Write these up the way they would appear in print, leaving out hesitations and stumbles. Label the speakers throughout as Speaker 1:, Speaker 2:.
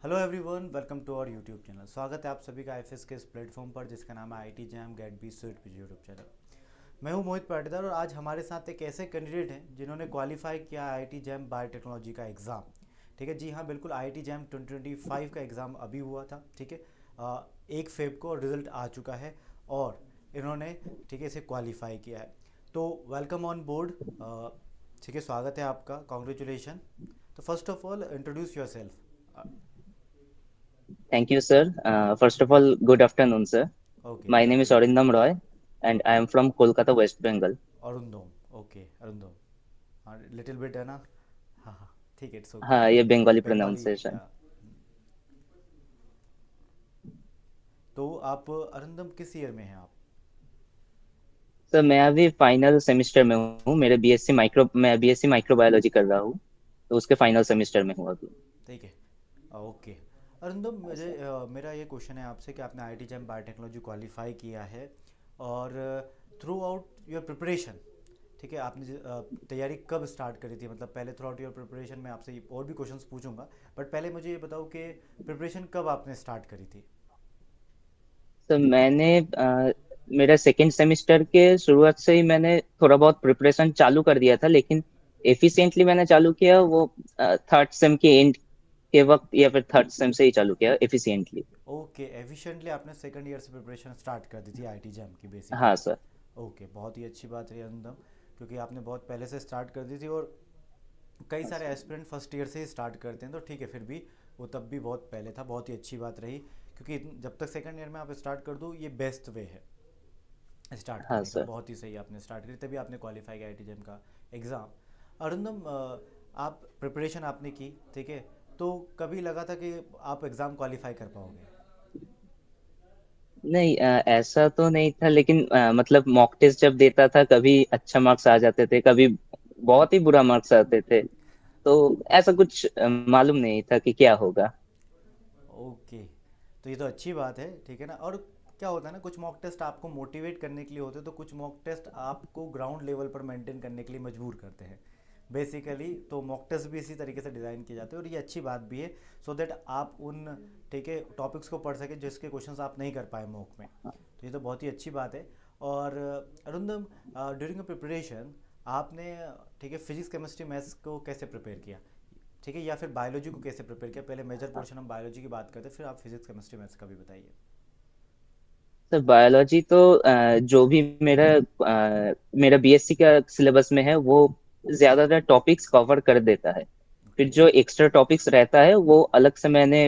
Speaker 1: Hello everyone, welcome to our YouTube channel. स्वागत है आप सभी का आईएफएस के इस प्लेटफॉर्म पर जिसका नाम है IT jam get be sweet YouTube channel. मैं हूं मोहित पाटीदार और आज हमारे साथ एक ऐसे कैंडिडेट हैं जिन्होंने क्वालिफाई किया आईटी जैम बायोटेक्नोलॉजी का एग्ज़ाम। ठीक है जी हाँ, बिल्कुल आईटी जैम 2025 का एग्ज़ाम अभी हुआ था। ठीक है, 1 फेब को रिजल्ट आ चुका है और इन्होंने ठीक है इसे क्वालिफाई किया है। तो वेलकम ऑन बोर्ड। ठीक है, स्वागत है आपका, कॉन्ग्रेचुलेशन। तो first of all introduce yourself.
Speaker 2: Thank you, sir. First of all, good afternoon, sir.
Speaker 1: Okay,
Speaker 2: My
Speaker 1: good
Speaker 2: name is
Speaker 1: afternoon.
Speaker 2: Arindam Roy, and I
Speaker 1: okay,
Speaker 2: am from Kolkata, West Bengal.
Speaker 1: Arindam. Okay, Arindam. हाँ, little bit है ना। हाँ हाँ, ठीक है, it's okay.
Speaker 2: हाँ, ये Bengali
Speaker 1: Bengali
Speaker 2: pronunciation.
Speaker 1: या। तो आप अरुंदम किस ईयर में हैं आप?
Speaker 2: सर, मैं अभी फाइनल सेमेस्टर में हूँ। मैं बीएससी माइक्रोबायोलॉजी कर रहा हूँ, तो उसके फाइनल सेमेस्टर में हूँ अभी।
Speaker 1: ठीक है, ओके। अरुंदम, मुझे मेरा ये क्वेश्चन है आपसे कि आपने आईटी जैम बायोटेक्नोलॉजी क्वालिफाई किया है और थ्रू आउट योर प्रिपरेशन, ठीक है, आपने तैयारी कब स्टार्ट करी थी? मतलब पहले थ्रू आउट योर प्रिपरेशन में आपसे और भी क्वेश्चंस पूछूंगा, बट पहले मुझे ये बताओ कि प्रिपरेशन कब आपने स्टार्ट करी थी?
Speaker 2: सर, मेरा सेकेंड सेमेस्टर के शुरुआत से ही मैंने थोड़ा बहुत प्रिपरेशन चालू कर दिया था, लेकिन एफिशिएंटली मैंने चालू किया वो थर्ड सेम के एंड के वक्त, या फिर थर्ड सेम से ही चालू किया एफिशिएंटली।
Speaker 1: ओके, एफिशिएंटली आपने सेकंड ईयर से प्रिपरेशन स्टार्ट कर दी थी आईटी जैम की
Speaker 2: हाँ
Speaker 1: बेसिकली।
Speaker 2: सर।
Speaker 1: ओके, बहुत ही अच्छी बात रही अंदम, क्योंकि आपने बहुत पहले से स्टार्ट कर दी थी और कई
Speaker 2: हाँ
Speaker 1: सारे
Speaker 2: सर।
Speaker 1: एस्पिरेंट फर्स्ट ईयर से ही स्टार्ट करते हैं, तो ठीक है, फिर भी वो तब भी बहुत पहले था, बहुत ही अच्छी बात रही। क्योंकि जब तक सेकंड ईयर में आप स्टार्ट कर दो, ये बेस्ट वे है स्टार्ट
Speaker 2: हाँ
Speaker 1: करने का।
Speaker 2: सर।
Speaker 1: बहुत ही सही आपने स्टार्ट करी, तभी आपने क्वालिफाई किया आईटी जेम का एग्ज़ाम। अरुंदम, आप प्रिपरेशन आपने की, ठीक है, तो कभी लगा था कि आप एग्ज़ाम क्वालिफाई कर पाओगे?
Speaker 2: नहीं, ऐसा तो नहीं था, लेकिन मतलब मॉक टेस्ट जब देता था, कभी अच्छा मार्क्स आ जाते थे, कभी बहुत ही बुरा मार्क्स आते थे। तो ऐसा कुछ मालूम नहीं था कि क्या होगा।
Speaker 1: ओके, तो ये तो अच्छी बात है, ठीक है ना। और क्या होता है ना, कुछ मॉक टेस्ट आपको मोटिवेट करने के लिए होते हैं, तो कुछ मॉक टेस्ट आपको ग्राउंड लेवल पर मेंटेन करने के लिए मजबूर करते हैं बेसिकली। तो मॉक टेस्ट भी इसी तरीके से डिज़ाइन किए जाते हैं और ये अच्छी बात भी है, सो दैट आप उन, ठीक है, टॉपिक्स को पढ़ सकें जिसके क्वेश्चंस आप नहीं कर पाए मॉक में। तो ये तो बहुत ही अच्छी बात है। और अरुंदम, ड्यूरिंग अ प्रिपरेशन आपने, ठीक है, फिजिक्स केमिस्ट्री मैथ्स को कैसे प्रिपेयर किया? ठीक है, या फिर बायोलॉजी को कैसे प्रिपेयर किया? पहले मेजर पोर्शन हम बायोलॉजी की बात करते हैं, फिर आप फिजिक्स केमिस्ट्री मैथ्स का भी बताइए।
Speaker 2: सर, बायोलॉजी तो जो भी मेरा बीएससी का सिलेबस में है, वो ज्यादातर टॉपिक्स कवर कर देता है। फिर
Speaker 1: ओके,
Speaker 2: जो एक्स्ट्रा टॉपिक्स रहता है वो अलग से मैंने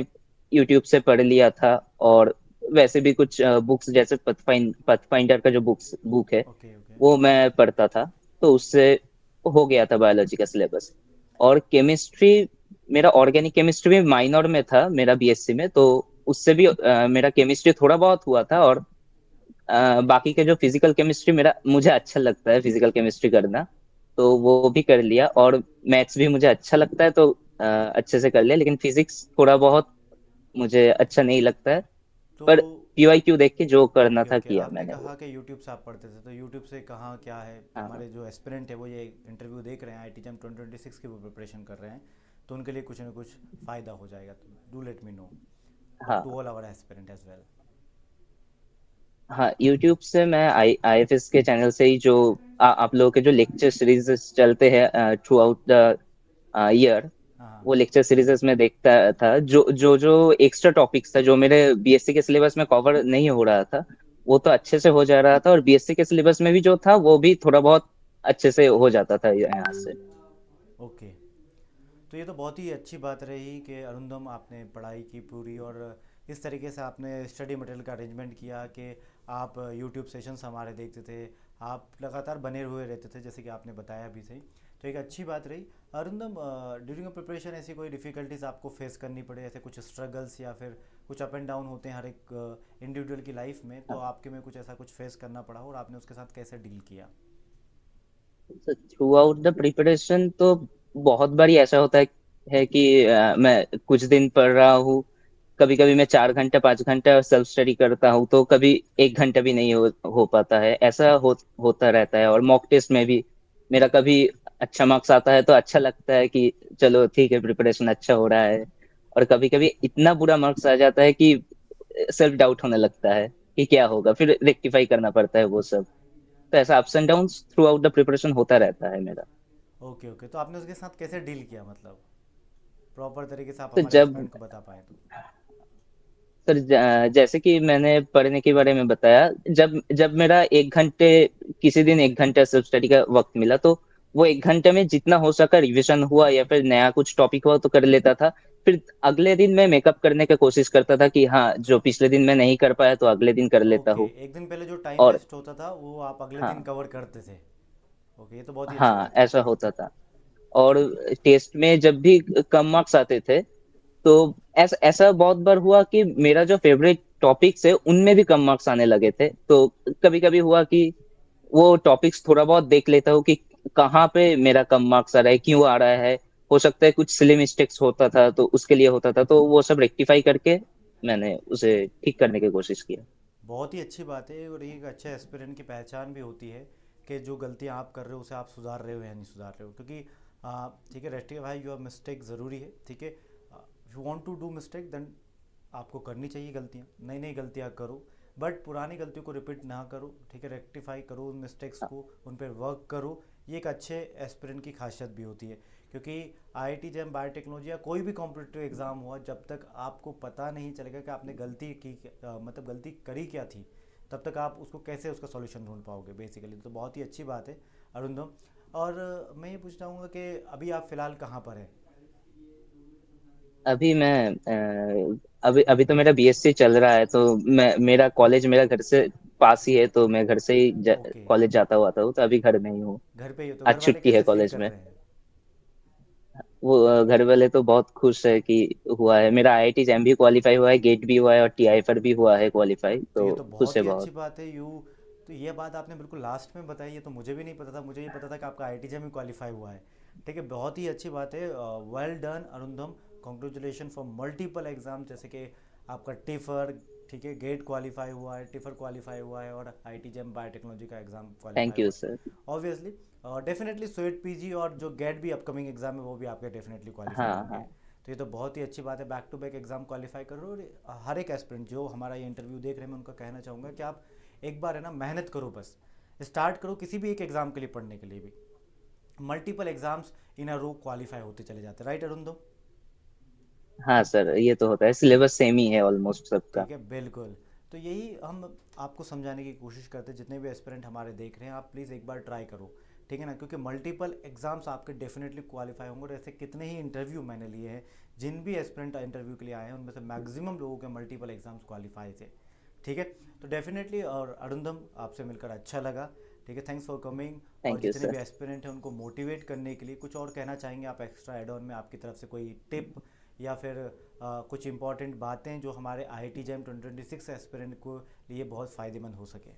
Speaker 2: यूट्यूब से पढ़ लिया था। और वैसे भी कुछ बुक्स, जैसे पथफाइंडर का जो बुक है,
Speaker 1: ओके, ओके,
Speaker 2: वो मैं पढ़ता था। तो उससे हो गया था बायोलॉजी का सिलेबस। और केमिस्ट्री, मेरा ऑर्गेनिक केमिस्ट्री भी माइनर में था मेरा बीएससी में, तो उससे भी मेरा केमिस्ट्री थोड़ा बहुत हुआ था। और बाकी के जो फिजिकल केमिस्ट्री, मेरा मुझे अच्छा लगता है फिजिकल केमिस्ट्री करना, तो वो भी कर लिया। और मैथ्स भी मुझे अच्छा लगता है, तो अच्छे से कर लिया। लेकिन फिजिक्स थोड़ा बहुत मुझे अच्छा नहीं लगता है।
Speaker 1: तो
Speaker 2: पर पीवाईक्यू देख के जो करना
Speaker 1: ओके,
Speaker 2: था
Speaker 1: ओके,
Speaker 2: किया
Speaker 1: आपने
Speaker 2: मैंने
Speaker 1: कहा
Speaker 2: वो।
Speaker 1: कि यूट्यूब से आप पढ़ते थे, तो यूट्यूब से कहाँ क्या है?
Speaker 2: हाँ।
Speaker 1: हमारे जो एस्पिरेंट है वो ये इंटरव्यू देख रहे हैं, आईटी जैम 2026 की वो प्रिपरेशन कर रहे हैं, तो उनके लिए कुछ ना कुछ फ़ायदा हो जाएगा। तो डू लेट मी नो, और टू
Speaker 2: हाँ।
Speaker 1: All our aspirant as well.
Speaker 2: हाँ, यूट्यूब से मैं आईएफएस के चैनल से ही जो आप लोगों के जो लेक्चर सीरीज चलते हैं थ्रू आउट द ईयर,
Speaker 1: हाँ हाँ,
Speaker 2: वो लेक्चर सीरीज में देखता था। जो जो जो एक्स्ट्रा टॉपिक्स था जो मेरे बीएससी के सिलेबस में कवर नहीं हो रहा था, वो तो अच्छे से हो जा रहा था। और बीएससी के सिलेबस में भी जो था, वो भी थोड़ा बहुत अच्छे से हो जाता था यहाँ से।
Speaker 1: ओके। तो ये तो बहुत ही अच्छी बात रही कि अरुंदम, आपने पढ़ाई की पूरी और इस तरीके से आपने स्टडी मटेरियल का अरेंजमेंट किया कि आप यूट्यूब सेशंस हमारे देखते थे, आप लगातार बने हुए रहते थे, जैसे कि आपने बताया भी सही। तो एक अच्छी बात रही। अरुंदम, ड्यूरिंग अ प्रिपरेशन ऐसी कोई डिफ़िकल्टीज आपको फेस करनी पड़े, ऐसे कुछ स्ट्रगल्स या फिर कुछ अप एंड डाउन होते हैं हर एक इंडिविजुअल की लाइफ में, तो आपके में कुछ ऐसा कुछ फेस करना पड़ा हो और आपने उसके साथ कैसे डील किया?
Speaker 2: थ्रू आउट द प्रिपरेशन तो बहुत बारी ऐसा होता है कि मैं कुछ दिन पढ़ रहा हूँ। कभी कभी मैं 4 घंटा 5 घंटा सेल्फ स्टडी करता हूँ, तो कभी 1 घंटा भी नहीं हो पाता है। ऐसा होता रहता है। और मॉक टेस्ट में भी मेरा कभी अच्छा मार्क्स आता है तो अच्छा लगता है कि चलो ठीक है, प्रिपरेशन अच्छा हो रहा है। और कभी कभी इतना बुरा मार्क्स आ जाता है कि सेल्फ डाउट होने लगता है कि क्या होगा, फिर रेक्टिफाई करना पड़ता है वो सब। तो ऐसा ups and down through out the preparation होता रहता है मेरा।
Speaker 1: ओके ओके, तो आपने उसके साथ कैसे डील किया, मतलब प्रॉपर तरीके से आप
Speaker 2: तो
Speaker 1: हमारे
Speaker 2: जब
Speaker 1: एस्पिरेंट को बता पाए तो।
Speaker 2: सर जैसे कि मैंने पढ़ने के बारे में बताया, जब जब मेरा 1 घंटे, किसी दिन 1 घंटे सेल्फ स्टडी का वक्त मिला, तो वो 1 घंटे में जितना हो सका रिवीजन हुआ या फिर नया कुछ टॉपिक हुआ तो कर लेता था। फिर अगले दिन मैं मेकअप करने की कोशिश करता था कि हाँ, जो पिछले दिन मैं नहीं कर पाया तो अगले दिन कर लेता
Speaker 1: ओके,
Speaker 2: हूँ।
Speaker 1: एक दिन पहले जो टाइम
Speaker 2: और
Speaker 1: वेस्ट होता था वो आप अगले दिन
Speaker 2: हाँ,
Speaker 1: कवर करते थे। ओके, ये तो बहुत ही अच्छी
Speaker 2: हाँ
Speaker 1: बात है।
Speaker 2: ऐसा होता था। और टेस्ट में जब भी कम मार्क्स आते थे, तो ऐसा बहुत बार हुआ कि मेरा जो फेवरेट टॉपिक्स है उनमें भी कम मार्क्स आने लगे थे। तो कभी कभी हुआ कि वो टॉपिक्स थोड़ा बहुत देख लेता हूँ कि कहाँ पे मेरा कम मार्क्स आ रहा है, क्यों आ रहा है। हो सकता है कुछ सिली मिस्टेक्स होता था तो उसके लिए होता था, तो वो सब रेक्टिफाई करके मैंने उसे ठीक करने की कोशिश किया।
Speaker 1: बहुत ही अच्छी बात है, और ये एक अच्छे एस्पिरेंट की पहचान भी होती है कि जो गलतियां आप कर रहे हो उसे आप सुधार रहे हो या नहीं सुधार रहे हो, क्योंकि ठीक है, रेक्टिफाई योर मिस्टेक ज़रूरी है। ठीक है, if you want to do mistake then आपको करनी चाहिए गलतियाँ, नई नई गलतियाँ करो, बट पुरानी गलतियों को रिपीट ना करो। ठीक है, रेक्टिफाई करो उन मिस्टेक्स को, उन पर वर्क करो। ये एक अच्छे एस्पिरेंट की खासियत भी होती है, क्योंकि आईआईटी जैम बायोटेक्नोलॉजी या कोई भी कॉम्पिटिटिव एग्ज़ाम हुआ, जब तक आपको पता नहीं चलेगा कि आपने गलती की मतलब गलती करी क्या थी, तब तक आप उसको कैसे उसका सॉल्यूशन ढूंढ पाओगे बेसिकली। तो बहुत ही अच्छी बात है अरुंधम। और मैं ये पूछना चाहूँगा कि अभी आप फ़िलहाल कहाँ पर हैं।
Speaker 2: अभी मैं अभी अभी तो मेरा बीएससी चल रहा है, तो मैं मेरा कॉलेज मेरा घर से पास ही है, तो मैं घर से ही
Speaker 1: ओके,
Speaker 2: कॉलेज जाता हुआ था, तो अभी घर में ही हूँ।
Speaker 1: घर पे ही हो तो
Speaker 2: आज
Speaker 1: घर वाले
Speaker 2: छुट्टी है
Speaker 1: कैसे फील
Speaker 2: कॉलेज
Speaker 1: कर
Speaker 2: में।
Speaker 1: रहे हैं।
Speaker 2: वो घर वाले तो बहुत खुश है कि हुआ है, मेरा आईआईटी जैम भी क्वालिफाई हुआ है, गेट भी हुआ है और टीआई पर भी हुआ है क्वालिफाई,
Speaker 1: तो
Speaker 2: तो
Speaker 1: ये तो
Speaker 2: खुश
Speaker 1: बहुत
Speaker 2: है
Speaker 1: ही अच्छी
Speaker 2: बहुत।
Speaker 1: बात है यू। तो ये बात आपने बिल्कुल लास्ट में बताई, ये तो मुझे भी नहीं पता था। मुझे ये पता था कि आपका आईआईटी में क्वालिफाई हुआ है। ठीक है, बहुत ही अच्छी बात है। Well done Arindam, congratulation for multiple exam, जैसे कि आपका टिफर, ठीक है, गेट क्वालिफाई हुआ है, टिफर क्वालिफाई हुआ है, और आईआईटी जेम बायोटेक्नोलॉजी का एग्ज़ाम क्वालिफाई
Speaker 2: थैंक यू
Speaker 1: हुआ है।
Speaker 2: Sir.
Speaker 1: Obviously, definitely sweat PG और जो गेट भी अपकमिंग एग्जाम है वो भी आपके डेफिनेटली क्वालिफाई
Speaker 2: हाँ
Speaker 1: होंगे।
Speaker 2: हाँ।
Speaker 1: तो ये तो बहुत ही अच्छी बात है, back to back exam qualify कर रहे हो। और हर एक एस्पिरेंट जो हमारा ये इंटरव्यू देख रहे हैं, मैं उनका कहना चाहूँगा कि आप एक बार है ना मेहनत करो, बस स्टार्ट करो किसी भी एक एग्ज़ाम के लिए पढ़ने के लिए भी। Multiple exams in a row qualify होते चले जाते हैं, राइट अरुंधो।
Speaker 2: हाँ सर, ये तो होता है, सिलेबस सेम ही है ऑलमोस्ट सबका।
Speaker 1: ठीक है, बिल्कुल। तो यही हम आपको समझाने की कोशिश करते हैं, जितने भी एस्पिरेंट हमारे देख रहे हैं, आप प्लीज़ एक बार ट्राई करो। ठीक है ना, क्योंकि मल्टीपल एग्जाम्स आपके डेफिनेटली क्वालिफाई होंगे। और ऐसे कितने ही इंटरव्यू मैंने लिए हैं, जिन भी एस्पिरेंट इंटरव्यू के लिए आए हैं उनमें से मैक्सिमम लोगों के मल्टीपल एग्जाम्स क्वालिफाई थे। ठीक है, तो डेफिनेटली, और अरुंधम आपसे मिलकर अच्छा लगा। ठीक है, थैंक्स फॉर कमिंग। और
Speaker 2: थैंक यू
Speaker 1: जितने भी
Speaker 2: सर।
Speaker 1: एस्पिरेंट हैं उनको मोटिवेट करने के लिए कुछ और कहना चाहेंगे आप एक्स्ट्रा एड ऑन में, आपकी तरफ से कोई टिप या फिर कुछ इंपॉर्टेंट बातें जो हमारे आईआईटी जैम 2026 एस्पिरेंट को लिए बहुत फ़ायदेमंद हो सके।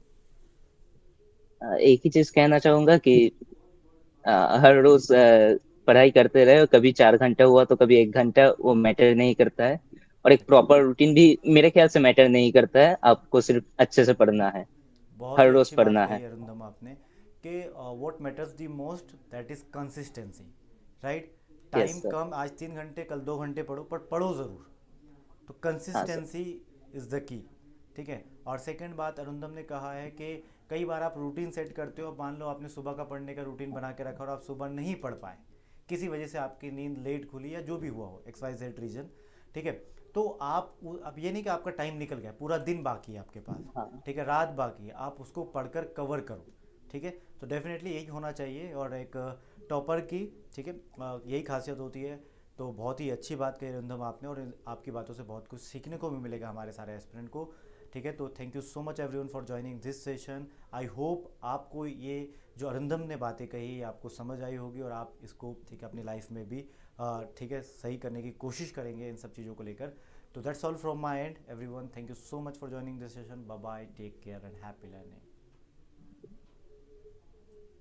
Speaker 2: एक ही चीज कहना चाहूंगा कि हर रोज पढ़ाई करते रहे, कभी 4 घंटा हुआ तो कभी 1 घंटा, वो मैटर नहीं करता है। और एक प्रॉपर रूटीन भी मेरे ख्याल से मैटर नहीं करता है, आपको सिर्फ अच्छे से पढ़ना है,
Speaker 1: बहुत
Speaker 2: हर
Speaker 1: ही
Speaker 2: रोज
Speaker 1: अच्छी बात
Speaker 2: पढ़ना
Speaker 1: कही
Speaker 2: है।
Speaker 1: अरुंधम आपने, कि what matters the most that is consistency, right.
Speaker 2: Yes
Speaker 1: time
Speaker 2: sir.
Speaker 1: Come, आज 3 घंटे कल 2 घंटे पढ़ो, पर पढ़ो ज़रूर। तो
Speaker 2: हाँ sir.
Speaker 1: Consistency is the key. ठीक है, और सेकंड बात अरुंधम ने कहा है कि कई बार आप रूटीन सेट करते हो, मान लो आपने सुबह का पढ़ने का रूटीन बना के रखा और आप सुबह नहीं पढ़ पाए, किसी वजह से आपकी नींद लेट खुली या जो भी हुआ हो, एक्स वाई जेड रीजन। ठीक है, तो आप अब ये नहीं कि आपका टाइम निकल गया, पूरा दिन बाकी है आपके पास।
Speaker 2: हाँ।
Speaker 1: ठीक है, रात बाकी है, आप उसको पढ़कर कवर करो। ठीक है, तो डेफिनेटली यही होना चाहिए, और एक टॉपर की, ठीक है, यही खासियत होती है। तो बहुत ही अच्छी बात कही रंधम आपने, और आपकी बातों से बहुत कुछ सीखने को भी मिलेगा हमारे सारे एस्पिरेंट को। ठीक है, तो thank you so much everyone for joining this session. I hope आपको ये जो अरिंदम ने बातें कही आपको समझ आई होगी, और आप इसको ठीक है अपनी लाइफ में भी ठीक है सही करने की कोशिश करेंगे इन सब चीज़ों को लेकर। तो that's all from my end everyone, thank you so much for joining this session. Bye bye, take care and happy learning.